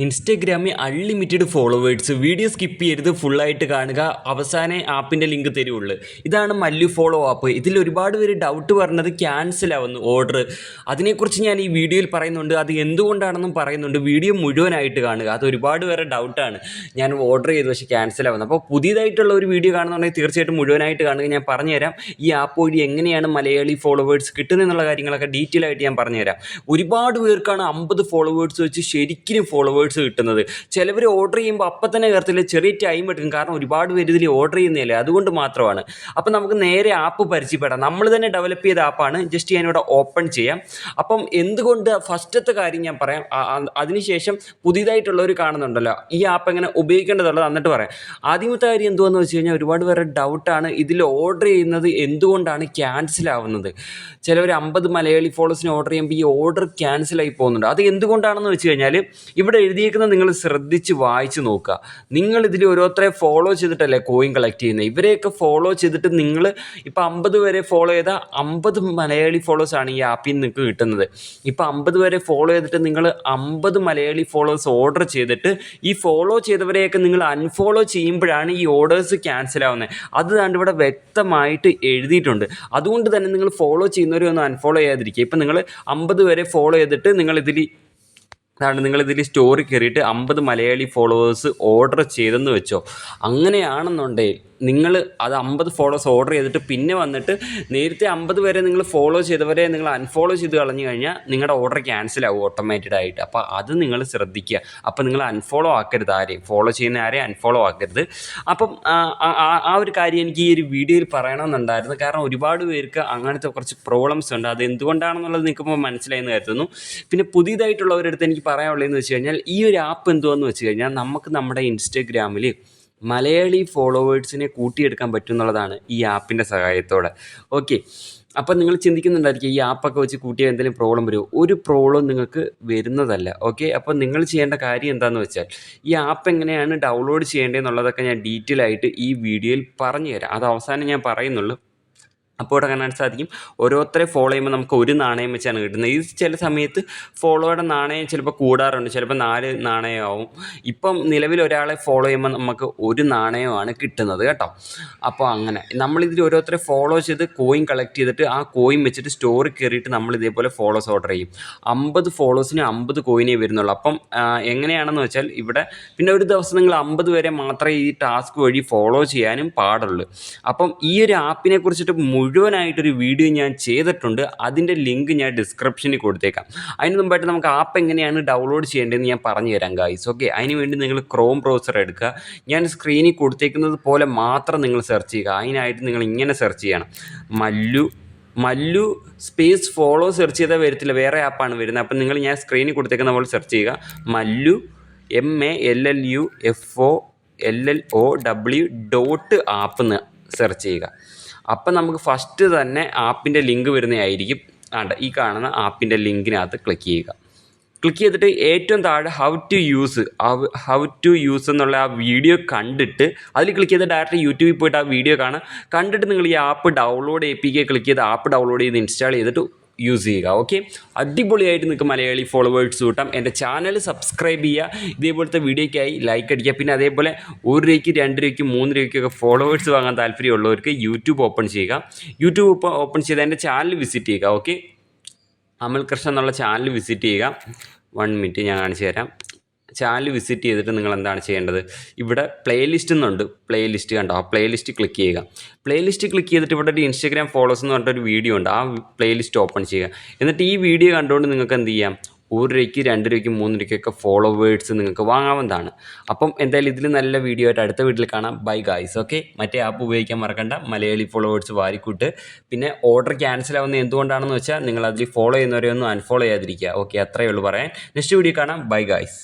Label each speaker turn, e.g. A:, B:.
A: ഇൻസ്റ്റഗ്രാമിൽ unlimited followers video skip ചെയ്ത് ഫുള്ളായിട്ട് കാണുക, അവസാനം ആപ്പിൻ്റെ ലിങ്ക് തരുള്ളൂ. ഇതാണ് മല്ലു ഫോളോ ആപ്പ്. ഇതിൽ ഒരുപാട് പേര് ഡൗട്ട് പറഞ്ഞത് ക്യാൻസൽ ആവുന്നു ഓർഡർ. അതിനെക്കുറിച്ച് ഞാൻ ഈ വീഡിയോയിൽ പറയുന്നുണ്ട്. അത് എന്തുകൊണ്ടാണെന്നും പറയുന്നുണ്ട്. വീഡിയോ മുഴുവനായിട്ട് കാണുക. അത് ഒരുപാട് പേരെ ഡൗട്ടാണ്. ഞാൻ ഓർഡർ ചെയ്തു പക്ഷേ ക്യാൻസൽ ആവുന്നു. അപ്പോൾ പുതിയതായിട്ടുള്ള ഒരു വീഡിയോ കാണുന്നുണ്ടെങ്കിൽ തീർച്ചയായിട്ടും മുഴുവനായിട്ട് കാണുക. ഞാൻ പറഞ്ഞുതരാം ഈ ആപ്പ് വഴി എങ്ങനെയാണ് മലയാളി ഫോളോവേഴ്സ് കിട്ടുന്നതെന്നുള്ള കാര്യങ്ങളൊക്കെ ഡീറ്റെയിൽ ആയിട്ട് ഞാൻ പറഞ്ഞുതരാം. ഒരുപാട് പേർക്കാണ് 50 ഫോളോവേഴ്സ് വെച്ച് ശരിക്കും ഫോളോവേഴ്സ് കിട്ടുന്നത്. ചിലവർ ഓർഡർ ചെയ്യുമ്പോൾ അപ്പം തന്നെ കയറത്തില്ല, ചെറിയ ടൈം എടുക്കും. കാരണം ഒരുപാട് പേര് ഇതിൽ ഓർഡർ ചെയ്യുന്നില്ല, അതുകൊണ്ട് മാത്രമാണ്. അപ്പം നമുക്ക് നേരെ ആപ്പ് പരിചയപ്പെടാം. നമ്മൾ തന്നെ ഡെവലപ്പ് ചെയ്ത ആപ്പാണ്. ജസ്റ്റ് ഞാനിവിടെ ഓപ്പൺ ചെയ്യാം. അപ്പം എന്തുകൊണ്ട് ഫസ്റ്റത്തെ കാര്യം ഞാൻ പറയാം, അതിനുശേഷം പുതിയതായിട്ടുള്ളവർ കാണുന്നുണ്ടല്ലോ ഈ ആപ്പ് എങ്ങനെ ഉപയോഗിക്കേണ്ടതുള്ളത് എന്നിട്ട് പറയാം. ആദ്യമത്തെ കാര്യം എന്തുവെന്ന് വെച്ച് കഴിഞ്ഞാൽ ഒരുപാട് പേരുടെ ഡൗട്ടാണ് ഇതിൽ ഓർഡർ ചെയ്യുന്നത് എന്തുകൊണ്ടാണ് ക്യാൻസൽ ആവുന്നത്. ചിലവർ 50 മലയാളി ഫോളോവേഴ്സിന് ഓർഡർ ചെയ്യുമ്പോൾ ഈ ഓർഡർ ക്യാൻസലായി പോകുന്നുണ്ട്. അത് എന്തുകൊണ്ടാണെന്ന് വെച്ച് കഴിഞ്ഞാൽ ഇവിടെ എഴുതിയേക്കുന്നത് നിങ്ങൾ ശ്രദ്ധിച്ച് വായിച്ച് നോക്കുക. നിങ്ങളിതിൽ ഓരോരുത്തരെ ഫോളോ ചെയ്തിട്ടല്ലേ കോയിൻ കളക്ട് ചെയ്യുന്നത്. ഇവരെയൊക്കെ ഫോളോ ചെയ്തിട്ട് നിങ്ങൾ ഇപ്പോൾ 50 വരെ ഫോളോ ചെയ്താൽ 50 മലയാളി ഫോളോവേഴ്സാണ് ഈ ആപ്പിൽ നിന്ന് നിങ്ങൾക്ക് കിട്ടുന്നത്. ഇപ്പോൾ 50 വരെ ഫോളോ ചെയ്തിട്ട് നിങ്ങൾ 50 മലയാളി ഫോളോവേഴ്സ് ഓർഡർ ചെയ്തിട്ട് ഈ ഫോളോ ചെയ്തവരെയൊക്കെ നിങ്ങൾ അൺഫോളോ ചെയ്യുമ്പോഴാണ് ഈ ഓർഡേഴ്സ് ക്യാൻസൽ ആവുന്നത്. അത് കണ്ട് ഇവിടെ വ്യക്തമായിട്ട് എഴുതിയിട്ടുണ്ട്. അതുകൊണ്ട് തന്നെ നിങ്ങൾ ഫോളോ ചെയ്യുന്നവരെ ഒന്നും അൺഫോളോ ചെയ്യാതിരിക്കുക. ഇപ്പം നിങ്ങൾ 50 വരെ ഫോളോ ചെയ്തിട്ട് നിങ്ങളിതിൽ സ്റ്റോറി കയറിയിട്ട് 50 മലയാളി ഫോളോവേഴ്സ് ഓർഡർ ചെയ്തെന്ന് വെച്ചോ. അങ്ങനെയാണെന്നുണ്ടെങ്കിൽ നിങ്ങൾ അത് 50 ഫോളോവേഴ്സ് ഓർഡർ ചെയ്തിട്ട് പിന്നെ വന്നിട്ട് നേരത്തെ 50 വരെ നിങ്ങൾ ഫോളോ ചെയ്തവരെ നിങ്ങൾ അൺഫോളോ ചെയ്ത് കളഞ്ഞു കഴിഞ്ഞാൽ നിങ്ങളുടെ ഓർഡർ ക്യാൻസൽ ആവും ഓട്ടോമാറ്റിക്കായിട്ട്. അപ്പോൾ അത് നിങ്ങൾ ശ്രദ്ധിക്കുക. അപ്പോൾ നിങ്ങൾ അൺഫോളോ ആക്കരുത്, ആരെയും ഫോളോ ചെയ്യുന്ന ആരെയും അൺഫോളോ ആക്കരുത്. അപ്പം ആ ഒരു കാര്യം എനിക്ക് ഈ ഒരു വീഡിയോയിൽ പറയണമെന്നുണ്ടായിരുന്നു. കാരണം ഒരുപാട് പേർക്ക് അങ്ങനത്തെ കുറച്ച് പ്രോബ്ലംസ് ഉണ്ട്. അത് എന്തുകൊണ്ടാണെന്നുള്ളത് നിൽക്കുമ്പോൾ മനസ്സിലായെന്ന് കരുതുന്നു. പിന്നെ പുതിയതായിട്ടുള്ളവരടുത്ത് എനിക്ക് പറയാനുള്ളതെന്ന് വെച്ച് കഴിഞ്ഞാൽ ഈ ഒരു ആപ്പ് എന്തുവെന്ന് വെച്ച് കഴിഞ്ഞാൽ നമുക്ക് നമ്മുടെ ഇൻസ്റ്റഗ്രാമിൽ മലയാളി ഫോളോവേഴ്സിനെ കൂട്ടിയെടുക്കാൻ പറ്റും എന്നുള്ളതാണ് ഈ ആപ്പിൻ്റെ സഹായത്തോടെ. ഓക്കെ, അപ്പം നിങ്ങൾ ചിന്തിക്കുന്നുണ്ടായിരിക്കും ഈ ആപ്പൊക്കെ വെച്ച് കൂട്ടിയാൽ എന്തെങ്കിലും പ്രോബ്ലം വരുമോ? ഒരു പ്രോബ്ലം നിങ്ങൾക്ക് വരുന്നതല്ല. ഓക്കെ, അപ്പോൾ നിങ്ങൾ ചെയ്യേണ്ട കാര്യം എന്താണെന്ന് വെച്ചാൽ ഈ ആപ്പ് എങ്ങനെയാണ് ഡൗൺലോഡ് ചെയ്യേണ്ടതെന്നുള്ളതൊക്കെ ഞാൻ ഡീറ്റെയിൽ ആയിട്ട് ഈ വീഡിയോയിൽ പറഞ്ഞു തരാം. അത് അവസാനം ഞാൻ പറയുന്നുള്ളൂ. അപ്പോൾ ഇവിടെ കാണാൻ സാധിക്കും ഓരോരുത്തരെ ഫോളോ ചെയ്യുമ്പോൾ നമുക്ക് 1 നാണയം വെച്ചാണ് കിട്ടുന്നത്. ഇത് ചില സമയത്ത് ഫോളോയുടെ നാണയം ചിലപ്പോൾ കൂടാറുണ്ട്, ചിലപ്പോൾ 4 നാണയമാവും. ഇപ്പം നിലവിൽ ഒരാളെ ഫോളോ ചെയ്യുമ്പോൾ നമുക്ക് 1 നാണയമാണ് കിട്ടുന്നത് കേട്ടോ. അപ്പോൾ അങ്ങനെ നമ്മളിതിൽ ഓരോരുത്തരെ ഫോളോ ചെയ്ത് കോയിൻ കളക്ട് ചെയ്തിട്ട് ആ കോയിൻ വെച്ചിട്ട് സ്റ്റോറി കയറിയിട്ട് നമ്മൾ ഇതേപോലെ ഫോളോസ് ഓർഡർ ചെയ്യും. 50 ഫോളോസിന് 50 കോയിനേ വരുന്നുള്ളൂ. അപ്പം എങ്ങനെയാണെന്ന് വെച്ചാൽ ഇവിടെ പിന്നെ ഒരു ദിവസം നിങ്ങൾ 50 വരെ മാത്രമേ ഈ ടാസ്ക് വഴി ഫോളോ ചെയ്യാനും പാടുള്ളൂ. അപ്പം ഈ ഒരു ആപ്പിനെ കുറിച്ചിട്ട് മുഴുവനായിട്ടൊരു വീഡിയോ ഞാൻ ചെയ്തിട്ടുണ്ട്. അതിൻ്റെ ലിങ്ക് ഞാൻ ഡിസ്ക്രിപ്ഷനിൽ കൊടുത്തേക്കാം. അതിന് മുമ്പായിട്ട് നമുക്ക് ആപ്പ് എങ്ങനെയാണ് ഡൗൺലോഡ് ചെയ്യേണ്ടതെന്ന് ഞാൻ പറഞ്ഞു തരാം ഗൈസ്. ഓക്കെ, അതിന് വേണ്ടി നിങ്ങൾ ക്രോം ബ്രൗസർ എടുക്കുക. ഞാൻ സ്ക്രീനിൽ കൊടുത്തേക്കുന്നത് പോലെ മാത്രം നിങ്ങൾ സെർച്ച് ചെയ്യുക. അതിനായിട്ട് നിങ്ങൾ ഇങ്ങനെ സെർച്ച് ചെയ്യണം, മല്ലു സ്പേസ് ഫോളോ സെർച്ച് ചെയ്താൽ വരത്തില്ല, വേറെ ആപ്പാണ് വരുന്നത്. അപ്പം ഞാൻ സ്ക്രീനിൽ കൊടുത്തേക്കുന്ന പോലെ സെർച്ച് ചെയ്യുക. മല്ലു MALLUFOLLOW എന്ന് സെർച്ച് ചെയ്യുക. അപ്പം നമുക്ക് ഫസ്റ്റ് തന്നെ ആപ്പിൻ്റെ ലിങ്ക് വരുന്നതായിരിക്കും. ഈ കാണുന്ന ആപ്പിൻ്റെ ലിങ്കിനകത്ത് ക്ലിക്ക് ചെയ്യുക. ക്ലിക്ക് ചെയ്തിട്ട് ഏറ്റവും താഴെ ഹൗ ടു യൂസ് എന്നുള്ള ആ വീഡിയോ കണ്ടിട്ട് അതിൽ ക്ലിക്ക് ചെയ്ത് ഡയറക്റ്റ് യൂട്യൂബിൽ പോയിട്ട് ആ വീഡിയോ കണ്ടിട്ട് നിങ്ങൾ ഈ ആപ്പ് ഡൗൺലോഡ് APK ക്ലിക്ക് ചെയ്ത് ആപ്പ് ഡൗൺലോഡ് ചെയ്ത് ഇൻസ്റ്റാൾ ചെയ്തിട്ട് യൂസ് ചെയ്യുക. ഓക്കെ, അടിപൊളിയായിട്ട് നിങ്ങൾക്ക് മലയാളി ഫോളോവേഴ്സ് കിട്ടാം. എൻ്റെ ചാനൽ സബ്സ്ക്രൈബ് ചെയ്യുക. ഇതേപോലത്തെ വീഡിയോയ്ക്കായി ലൈക്ക് അടിക്കുക. പിന്നെ അതേപോലെ 1 രൂപയ്ക്ക് 2 രൂപയ്ക്ക് 3 രൂപയ്ക്കൊക്കെ ഫോളോവേഴ്സ് വാങ്ങാൻ താല്പര്യമുള്ളവർക്ക് യൂട്യൂബ് ഓപ്പൺ ചെയ്യുക. യൂട്യൂബ് ഓപ്പൺ ചെയ്ത് എൻ്റെ ചാനൽ വിസിറ്റ് ചെയ്യുക. ഓക്കെ, അമൽ കൃഷ്ണ എന്നുള്ള ചാനൽ വിസിറ്റ് ചെയ്യുക. 1 മിനിറ്റ് ഞാൻ കാണിച്ചു തരാം. ചാനൽ വിസിറ്റ് ചെയ്തിട്ട് നിങ്ങൾ എന്താണ് ചെയ്യേണ്ടത്, ഇവിടെ പ്ലേലിസ്റ്റ് എന്നുണ്ട്, പ്ലേലിസ്റ്റ് കണ്ടോ, ആ പ്ലേലിസ്റ്റ് ക്ലിക്ക് ചെയ്യുക. പ്ലേലിസ്റ്റ് ക്ലിക്ക് ചെയ്തിട്ട് ഇവിടെ ഒരു ഇൻസ്റ്റഗ്രാം ഫോളോസ് എന്ന് പറഞ്ഞിട്ടൊരു വീഡിയോ ഉണ്ട്, ആ പ്ലേലിസ്റ്റ് ഓപ്പൺ ചെയ്യുക. എന്നിട്ട് ഈ വീഡിയോ കണ്ടുകൊണ്ട് നിങ്ങൾക്ക് എന്ത് ചെയ്യാം, 1 രൂപയ്ക്ക് 2 രൂപയ്ക്ക് 3 രൂപയ്ക്കൊക്കെ ഫോളോവേഴ്സ് നിങ്ങൾക്ക് വാങ്ങാവുന്നതാണ്. അപ്പം എന്തായാലും ഇതിൽ നല്ല വീഡിയോ ആയിട്ട് അടുത്ത വീട്ടിൽ കാണാം. Bye guys. ഓക്കെ, മറ്റേ ആപ്പ് ഉപയോഗിക്കാൻ മറക്കണ്ട, മലയാളി ഫോളോവേഴ്സ് വാരിക്കൂട്ട്. പിന്നെ ഓർഡർ ക്യാൻസൽ ആവുന്നത് എന്തുകൊണ്ടാണെന്ന് വെച്ചാൽ നിങ്ങൾ അതിൽ ഫോളോ ചെയ്യുന്നവരെ ഒന്നും അൺഫോളോ ചെയ്യാതിരിക്കുക. ഓക്കെ, അത്രയേ ഉള്ളൂ പറയാൻ. നെക്സ്റ്റ് വീഡിയോ കാണാം. Bye guys.